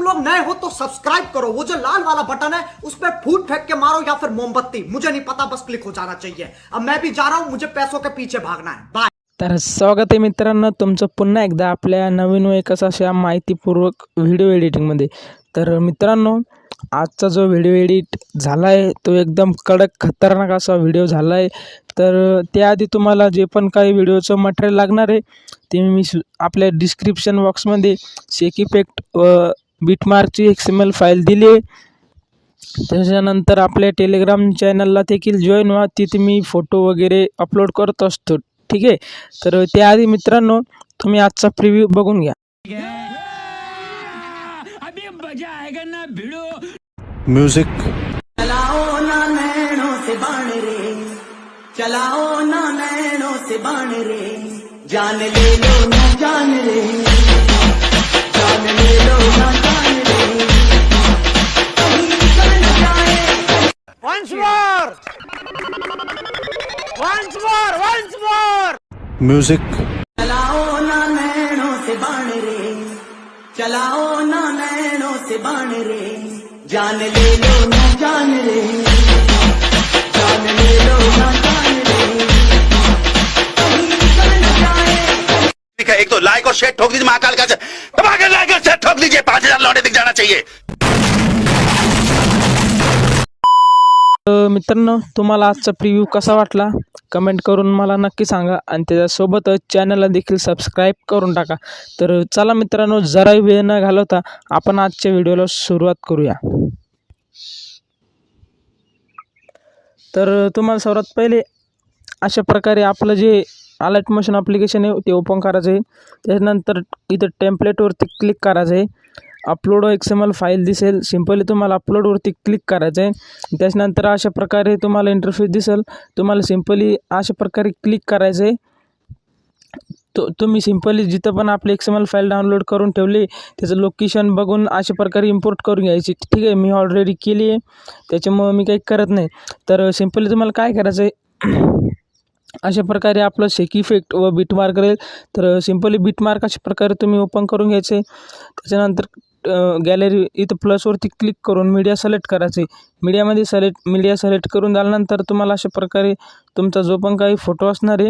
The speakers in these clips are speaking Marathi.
लोग नए हो तो सब्सक्राइब करो, वो जो लाल वाला बटन है उस पर फूट फेंक के मारो या फिर मोमबत्ती, मुझे नहीं पता, बस क्लिक हो जाना चाहिए। अब मैं भी जा रहा हूं, मुझे पैसों के पीछे भागना है। बाय। तर स्वागत आहे मित्रांनो तुमचं पुन्हा एकदा आपल्या नवीन व एकच अशा माहितीपूर्वक व्हिडिओ एडिटिंगमध्ये। तर मित्रांनो, आजचा जो व्हिडिओ एडिट झाला आहे तो एकदम कडक खतरनाक असा व्हिडिओ झाला आहे। तर त्याआधी तुम्हाला जे पण काही व्हिडिओचं मटेरियल लागणार आहे ते मी आपल्या डिस्क्रिप्शन बॉक्समध्ये शेक इफेक्ट व बिटमार्कची XML फाईल दिली आहे। त्याच्यानंतर आपल्या टेलिग्राम चॅनलला देखील जॉईन व्हा, तिथे मी फोटो वगैरे अपलोड करत असतो। ठीक आहे, तर त्याआधी मित्रांनो तुम्ही आजचा प्रिव्ह्यू बघून घ्या। अभी मजा आएगा ना भिड़ो। म्यूजिक चलाओ ना नैनों से बाण रे, चलाओ ना नैनों से बाण रे, जान ले लो ना जान रे, जान ले लो ना जान रे, कहीं निकल जाए। Once more! Once more! Once more! Music चलाओ ना नैनों से बाण रे, चलाओ ना नैनों से बाण रे, जान ले लो ना जान रे, जान ले लो ना जान रे, कहीं निकल जाए। ठीक है, एक तो लाइक और शेयर ठोक दीजिए महाकाल का दबाकर लाइक और शेयर ठोक दीजिए, 5000 लौटे दिख जाना चाहिए। मित्रांनो, तुम्हाला आजचा प्रिव्ह्यू कसा वाटला कमेंट करून मला नक्की सांगा आणि त्याच्यासोबतच चॅनलला देखील सबस्क्राईब करून टाका। तर चला मित्रांनो, जराही वेळ न घालवता आपण आजच्या व्हिडिओला सुरुवात करूया। तर तुम्हाला सर्वात पहिले अशा प्रकारे आपलं जे अलर्ट मोशन ॲप्लिकेशन आहे ते ओपन करायचं आहे। त्याच्यानंतर इथं टेम्पलेटवरती क्लिक करायचं आहे। अपलोड XML फाईल दिसेल, सिम्पली तुम्हाला अपलोडवरती क्लिक करायचं आहे। त्याच्यानंतर अशा प्रकारे तुम्हाला इंटरफेस दिसेल, तुम्हाला सिम्पली अशा प्रकारे क्लिक करायचं आहे। तुम्ही सिम्पली जिथं पण आपली XML फाईल डाउनलोड करून ठेवली त्याचं लोकेशन बघून अशा प्रकारे इम्पोर्ट करून घ्यायची। ठीक आहे, मी ऑलरेडी केली आहे त्याच्यामुळं मी काही करत नाही। तर सिम्पली तुम्हाला काय करायचं आहे, अशा प्रकारे आपलं शेक इफेक्ट व बिटमार्क राहील। तर सिम्पली बिटमार्क अशा प्रकारे तुम्ही ओपन करून घ्यायचं आहे। त्याच्यानंतर गॅलरी इथं प्लसवरती क्लिक करून मीडिया सिलेक्ट करायचे। मीडिया सिलेक्ट करून झाल्यानंतर तुम्हाला अशा प्रकारे तुमचा जो पण काही फोटो असणार आहे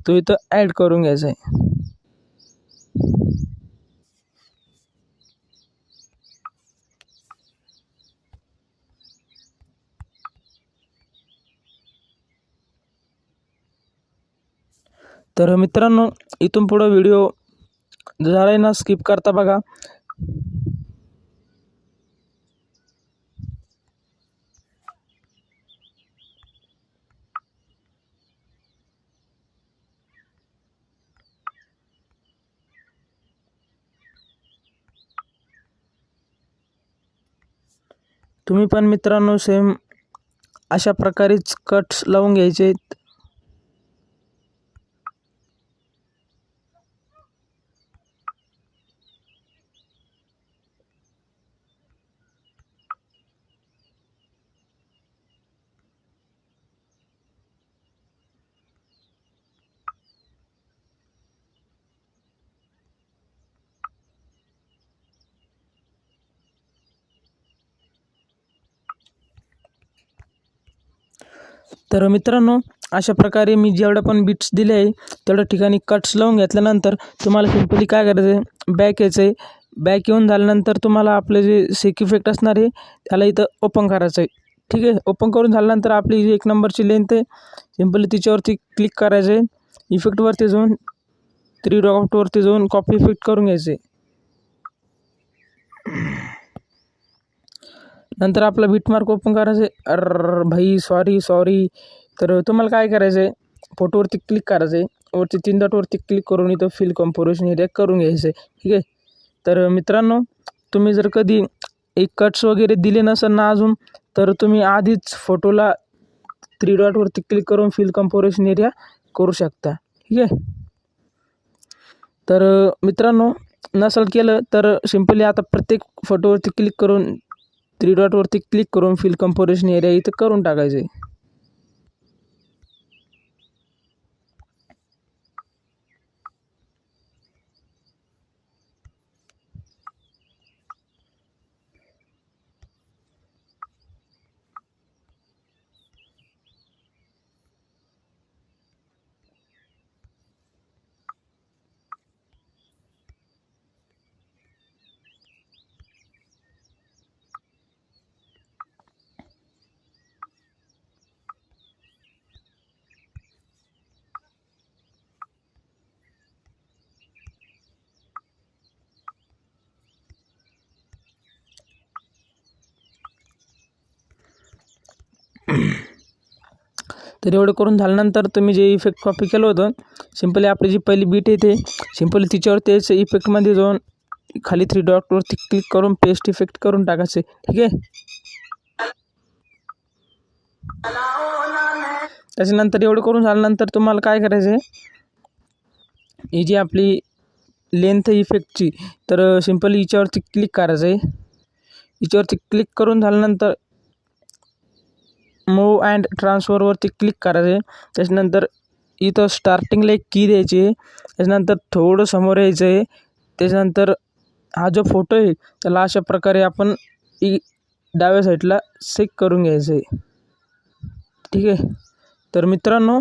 तो इथं ॲड करून घ्यायचा आहे। तर मित्रांनो, इथून पुढं व्हिडिओ जरा ना स्किप करता बघा। तुम्ही पण मित्रांनो सेम अशा प्रकारेच कट्स लावून घ्यायचे आहेत। तर मित्रांनो, अशा प्रकारे मी जेवढ्या पण बिट्स दिले आहे तेवढ्या ठिकाणी कट्स लावून घेतल्यानंतर तुम्हाला सिम्पली काय करायचं आहे, बॅक यायचं आहे। बॅक येऊन झाल्यानंतर तुम्हाला आपले जे शेक इफेक्ट असणार आहे त्याला इथं ओपन करायचं आहे। ठीक आहे, ओपन करून झाल्यानंतर आपली जी 1 नंबरची लेंथ आहे सिम्पली तिच्यावरती क्लिक करायचं आहे। इफेक्टवरती जाऊन 3 डॉटवरती जाऊन कॉपी इफेक्ट करून घ्यायचं आहे। नंतर आपला बिटमार्क ओपन करायचं आहे। भाई सॉरी। तर तुम्हाला काय करायचं आहे, फोटोवरती क्लिक करायचं आहे, वरती 3 डॉटवरती क्लिक करून इथं फिल कम्पोजिशन एरिया करून घ्यायचं आहे। ठीक आहे, तर मित्रांनो, तुम्ही जर कधी एक कट्स वगैरे दिले नसेल ना अजून, तर तुम्ही आधीच फोटोला 3 डॉटवरती क्लिक करून फिल कम्पोजिशन एरिया करू शकता। ठीक आहे, तर मित्रांनो, नसेल केलं तर सिम्पली आता प्रत्येक फोटोवरती क्लिक करून 3 डॉटवरती क्लिक करून फिल कम्पोजिशन एरिया इथं करून टाकायचं आहे। तर एवढं करून झाल्यानंतर तुम्ही जे इफेक्ट कॉपी केलं होतं सिम्पली आपली जी पहिली बीट आहे ते सिम्पली तिच्यावर तेच इफेक्टमध्ये जाऊन खाली 3 डॉटवरती क्लिक करून पेस्ट इफेक्ट करून टाकायचे. ठीक आहे. त्याच्यानंतर एवढं करून झाल्यानंतर तुम्हाला काय करायचं आहे, ही जी आपली लेंथ इफेक्टची तर सिम्पली हिच्यावरती क्लिक करायचं आहे. हिच्यावरती क्लिक करून झाल्यानंतर मूव अँड ट्रान्सफरवरती क्लिक करायचं आहे. त्याच्यानंतर इथं स्टार्टिंगला एक की द्यायची आहे. त्याच्यानंतर थोडं समोर यायचं आहे. त्याच्यानंतर हा जो फोटो आहे त्याला अशा प्रकारे आपण डाव्या साईडला सेट करून घ्यायचं आहे. ठीक आहे. तर मित्रांनो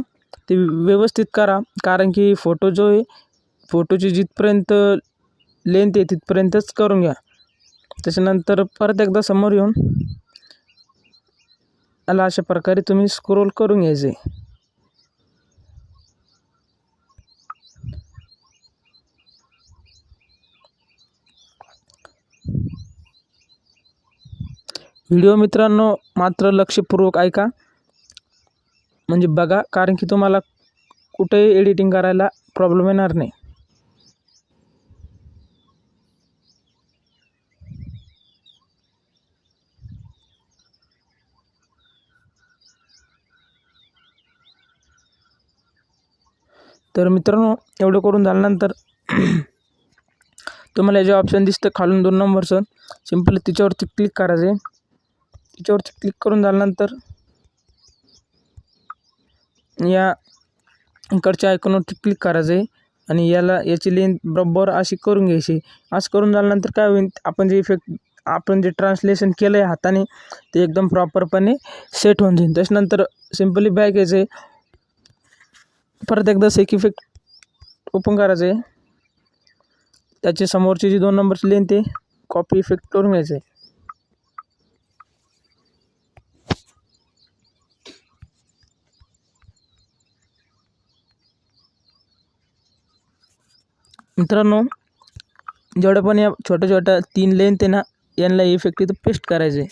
ते व्यवस्थित करा, कारण की फोटो जो आहे फोटोची जिथपर्यंत लेंथ आहे तिथपर्यंतच करून घ्या. त्याच्यानंतर परत एकदा समोर येऊन याला अशा प्रकारे तुम्ही स्क्रोल करून घ्यायचं आहे. व्हिडिओ मित्रांनो मात्र लक्षपूर्वक ऐका, म्हणजे बघा, कारण की तुम्हाला कुठेही एडिटिंग करायला प्रॉब्लेम येणार नाही. तर मित्रांनो एवढं करून झाल्यानंतर तुम्हाला जे ऑप्शन दिसतं खालून 2 नंबरचं सिम्पली तिच्यावरती क्लिक करायचं आहे. तिच्यावरती क्लिक करून झाल्यानंतर या इकडच्या आयकॉनवरती क्लिक करायचं आहे आणि याची लेंथ बरोबर अशी करून घ्यायची. असं करून झाल्यानंतर काय होईल, आपण जे ट्रान्सलेशन केलं आहे हाताने ते एकदम प्रॉपरपणे सेट होऊन जाईल. त्याच्यानंतर सिम्पली बॅक यायचं आहे. परत एकदा सेक इफेक्ट ओपन करायचं आहे. त्याच्या समोरची जी 2 नंबरची लेंथ आहे कॉपी इफेक्ट करून घ्यायचं आहे. मित्रांनो जेवढं पण या छोट्या छोट्या 3 लेंथ आहे ना यांना इफेक्ट इथं पेस्ट करायचे.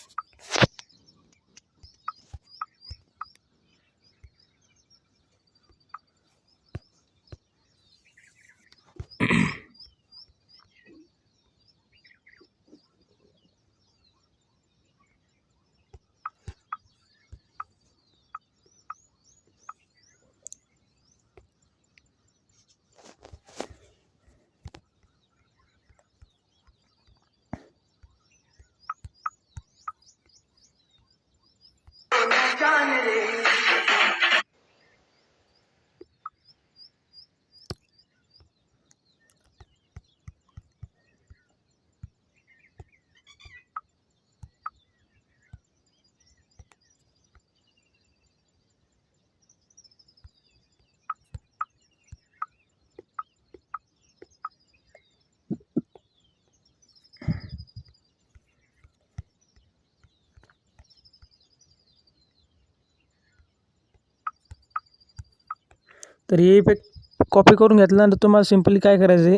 तर हे इफेक्ट कॉपी करून घेतल्यानंतर तुम्हाला सिम्पली काय करायचं आहे,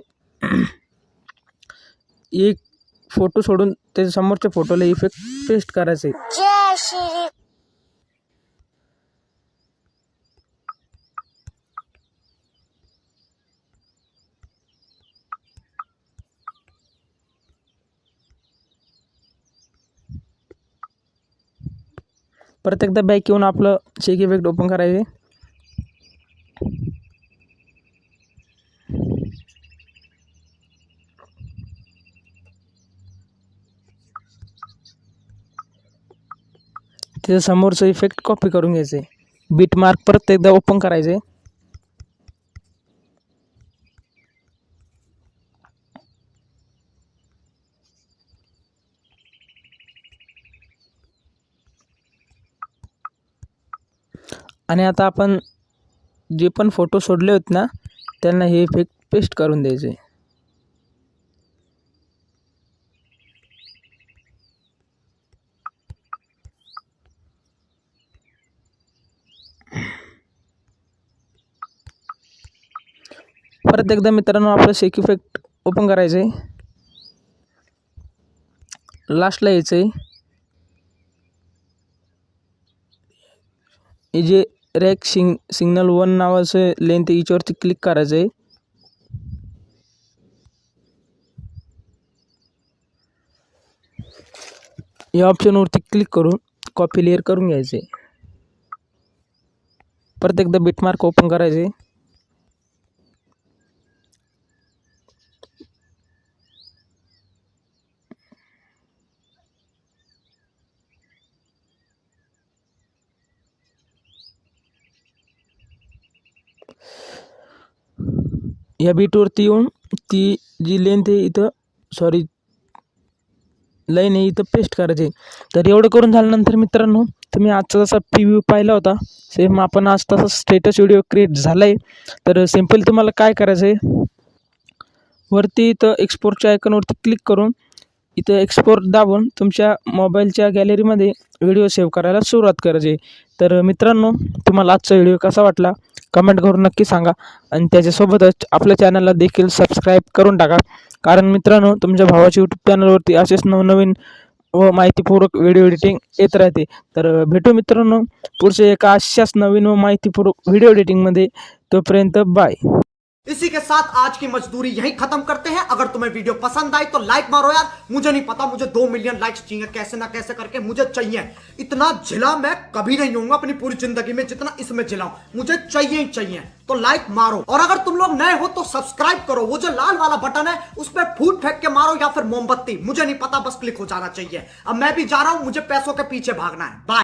एक फोटो सोडून त्याच्या समोरच्या फोटोला इफेक्ट पेस्ट करायचं आहे. परत एकदा बॅक येऊन आपलं शेक इफेक्ट ओपन करायचे. त्याच्या समोरचं इफेक्ट कॉपी करून घ्यायचं आहे. बीट मार्क परत एकदा ओपन करायचे. आणि आता आपण जे पण फोटो सोडले होते ना त्यांना हे इफेक्ट पेस्ट करून द्यायचे. परत एकदा मित्रांनो आपलं शेक इफेक्ट ओपन करायचं आहे. लास्टला यायचं आहे. हे जे रॅक सिग्नल 1 नावाचं लेंथ याच्यावरती क्लिक करायचं आहे. या ऑप्शनवरती क्लिक करून कॉपी लेअर करून घ्यायचे. परत एकदा बिटमार्क ओपन करायचे. या बीटवरती येऊन ती जी लेंथ आहे इथं लाईन आहे इथं पेस्ट करायचे. तर एवढं करून झाल्यानंतर मित्रांनो, तुम्ही आजचा जसा प्रिव्ह्यू पाहिला होता सेम आपण आज तसा स्टेटस व्हिडिओ क्रिएट झाला आहे. तर सिम्पल तुम्हाला काय करायचं आहे, वरती इथं एक्सपोर्टच्या आयकॉनवरती क्लिक करून इथं एक्सपोर्ट दाबून तुमच्या मोबाईलच्या गॅलरीमध्ये व्हिडिओ सेव्ह करायला सुरुवात करायची. तर मित्रांनो, तुम्हाला आजचा व्हिडिओ कसा वाटला कमेंट करून नक्की सांगा आणि त्याच्यासोबतच आपल्या चॅनलला देखील सबस्क्राईब करून टाका. कारण मित्रांनो, तुमच्या भावाच्या यूट्यूब चॅनलवरती असेच नवनवीन व माहितीपूर्वक व्हिडिओ एडिटिंग येत राहते. तर भेटू मित्रांनो पुढच्या एका अशाच नवीन व माहितीपूर्वक व्हिडिओ एडिटिंगमध्ये. तोपर्यंत बाय. इसी के साथ आज की मजदूरी यहीं खत्म करते हैं. अगर तुम्हें वीडियो पसंद आई तो लाइक मारो यार. मुझे नहीं पता, मुझे 2 मिलियन लाइक्स चाहिए, कैसे ना कैसे करके मुझे चाहिए. इतना झिला मैं कभी नहीं होऊंगा अपनी पूरी जिंदगी में जितना इसमें झिला हूं. मुझे चाहिए ही चाहिए. तो लाइक मारो और अगर तुम लोग नए हो तो सब्सक्राइब करो. वो जो लाल वाला बटन है उस पर फूट फेंक के मारो या फिर मोमबत्ती, मुझे नहीं पता, बस क्लिक हो जाना चाहिए. अब मैं भी जा रहा हूं, मुझे पैसों के पीछे भागना है. बाय.